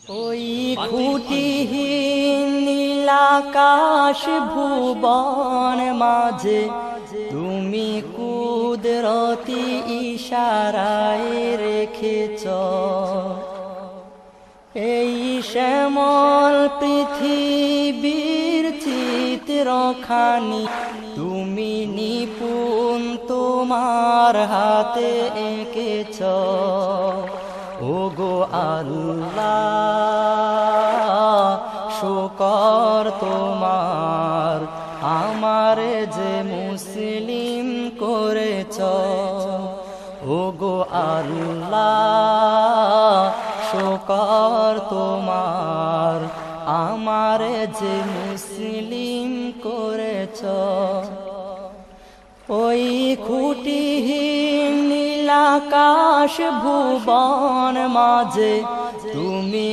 ওই খুঁটিহীন নীলাকাশ ভুবন মাঝে তুমি কুদরতি ইশারায় রেখেছ এই শ্যামল পৃথিবীর চিত্রখানি তুমি নিপুণ তোমার হাতে এঁকেছ ওগো আল্লাহ শুকর তোমার আমারে যে মুসলিম করেছ ওগো আল্লাহ শুকর তোমার আমারে যে মুসলিম করেছ ওই খুঁটিহীন নীলাকাশ ভুবন মাঝে তুমি